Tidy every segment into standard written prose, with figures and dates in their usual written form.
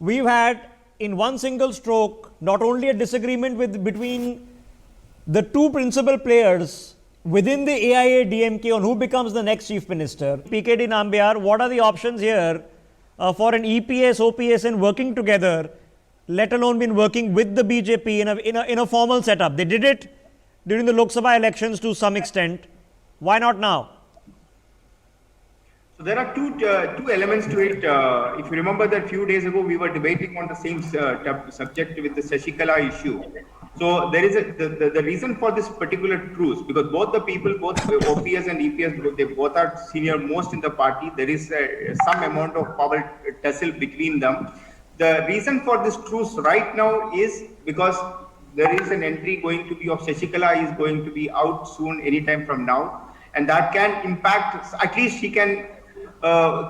we've had in one single stroke not only a disagreement between the two principal players within the AIA-DMK on who becomes the next chief minister. PKD Nambiar, what are the options here for an EPS, OPS in working together, let alone been working with the BJP in a formal setup? They did it during the Lok Sabha elections to some extent. Why not now? So there are two elements to it. If you remember that few days ago we were debating on the same subject with the Shashikala issue. So there is the reason for this particular truce, because both the people, both OPS and EPS, they both are senior most in the party. There is some amount of power tussle between them. The reason for this truce right now is because there is an entry going to be of Shashikala is going to be out soon, anytime from now, and that can impact. At least she can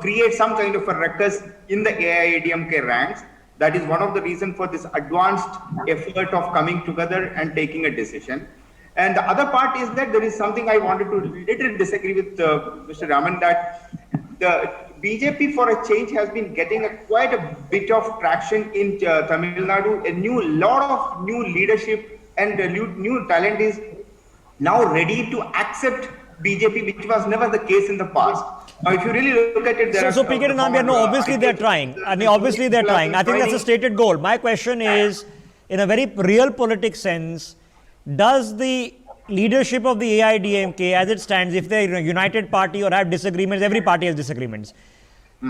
create some kind of a ruckus in the AIADMK ranks. That is one of the reasons for this advanced effort of coming together and taking a decision. And the other part is that there is something I wanted to little disagree with Mr. Raman, that the BJP for a change has been getting quite a bit of traction in Tamil Nadu. A lot of new leadership and new talent is now ready to accept BJP, which was never the case in the past. Now, if you really look at it, so PKD Nambiar, no, obviously they're trying. Obviously they're trying. I think that's a stated goal. My question is, in a very real politics sense, does the leadership of the AIADMK, as it stands, if they're a united party or have disagreements, every party has disagreements,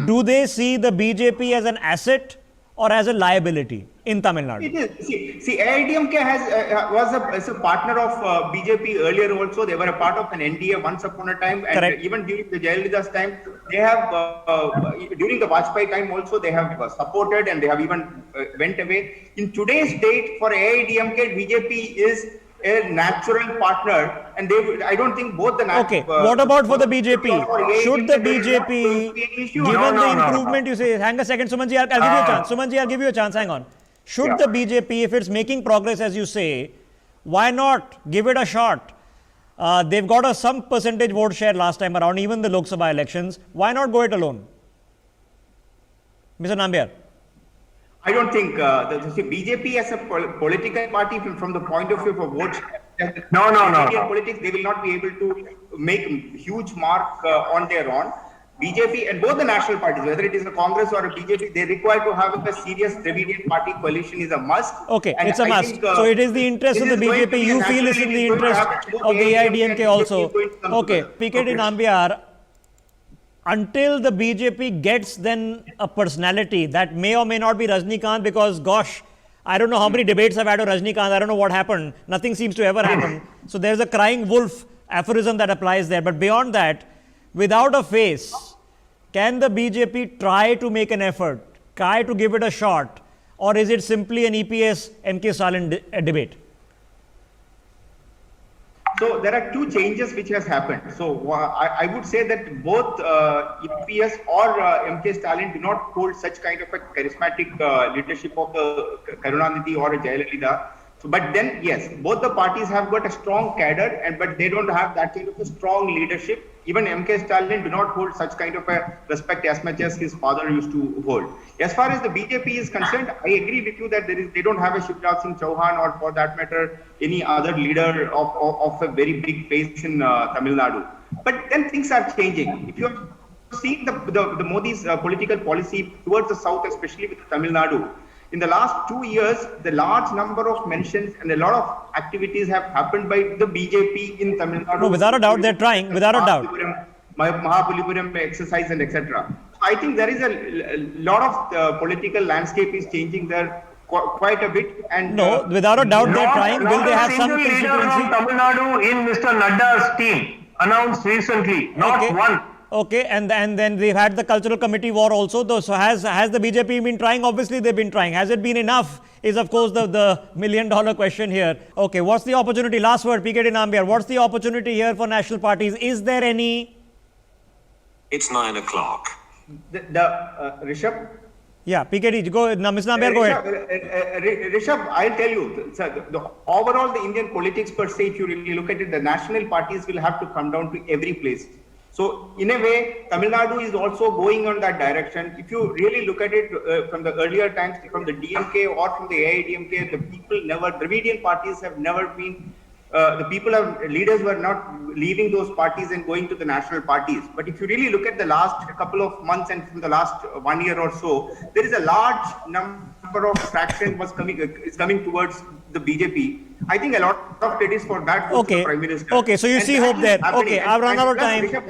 do they see the BJP as an asset or as a liability in Tamil Nadu? It is. See, AIADMK was a partner of BJP earlier also. They were a part of an NDA once upon a time. And correct. Even during the Jayalalitha's time, they have, during the Vajpayee time also, they have supported and they have even went away. In today's date, for AIADMK, BJP is a natural partner, and I don't think both the okay. What about for the BJP? Should the BJP, given the improvement, you say, hang a second, Sumanji, I'll give you a chance. Sumanji, I'll give you a chance. Hang on. Should the BJP, if it's making progress, as you say, why not give it a shot? They've got some percentage vote share last time around, even the Lok Sabha elections. Why not go it alone? Mr. Nambiar. I don't think the BJP as a political party from the point of view of vote share, Indian politics, they will not be able to make huge mark on their own. BJP and both the national parties, whether it is a Congress or a BJP, they require to have a serious Dravidian party coalition is a must. Okay, and it's a must. So it is the interest of the BJP. You feel it's in the interest of the AIADMK also. Okay, PKD Nambiar, until the BJP gets then a personality that may or may not be Rajnikant, because gosh, I don't know how many debates I've had with Rajnikant. I don't know what happened. Nothing seems to ever happen. So there's a crying wolf aphorism that applies there. But beyond that, without a face, can the BJP try to make an effort, try to give it a shot, or is it simply an EPS MK Stalin debate? So there are two changes which has happened. So I would say that both EPS or MK Stalin do not hold such kind of a charismatic leadership of the Karunanidhi or a Jayalalitha. So, but then yes, both the parties have got a strong cadre, but they don't have that kind of a strong leadership. Even MK Stalin do not hold such kind of a respect as much as his father used to hold. As far as the BJP is concerned, I agree with you that they don't have a Shivraj Singh Chauhan, or for that matter, any other leader of a very big face in Tamil Nadu. But then things are changing. If you have seen the Modi's political policy towards the south, especially with Tamil Nadu, in the last 2 years, the large number of mentions and a lot of activities have happened by the BJP in Tamil Nadu. No, without a doubt, they're trying, without a doubt. Mahabalipuram exercise and etc. I think there is a lot of the political landscape is changing there quite a bit. And no, without a doubt, they're trying. Will they have some constituency? From Tamil Nadu in Mr. Nadda's team announced recently, not one. Okay, and then they've had the cultural committee war also. So has the BJP been trying? Obviously, they've been trying. Has it been enough? Is of course the million-dollar question here. Okay, what's the opportunity? Last word, PKD Nambiar. What's the opportunity here for national parties? Is there any? It's 9 o'clock. Rishabh. Yeah, PKD, go. Ms. Nambiar, go ahead. Rishabh, I'll tell you. Overall, the Indian politics per se, if you really look at it, the national parties will have to come down to every place. So in a way, Tamil Nadu is also going on that direction. If you really look at it from the earlier times, from the DMK or from the AIDMK, the people never, Dravidian parties have never been, leaders were not leaving those parties and going to the national parties. But if you really look at the last couple of months and from the last 1 year or so, there is a large number of traction is coming towards the BJP. I think a lot of credit for that goes to the Prime Minister. Okay, so you And see that hope is there. happening. Okay, I've run out of plus, time. Rishabh,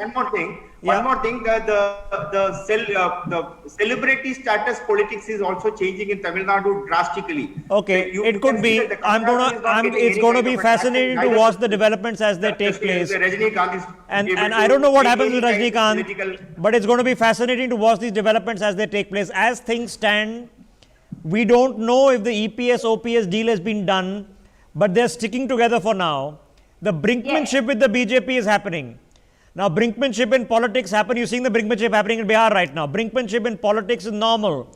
Yeah. one more thing, that the celebrity status politics is also changing in Tamil Nadu drastically. Okay, You it can could see be. that the Karnataka is not getting It's any going to kind be of attraction, fascinating to neither watch the- the developments as they take place. The Rajinikanth is And able I to don't know what take happens with any kind of Rajnikant, political- but it's going to be fascinating to watch these developments as they take place. As things stand, we don't know if the EPS OPS deal has been done, but they're sticking together for now. The brinkmanship with the BJP is happening. Now, brinkmanship in politics happen. You're seeing the brinkmanship happening in Bihar right now. Brinkmanship in politics is normal.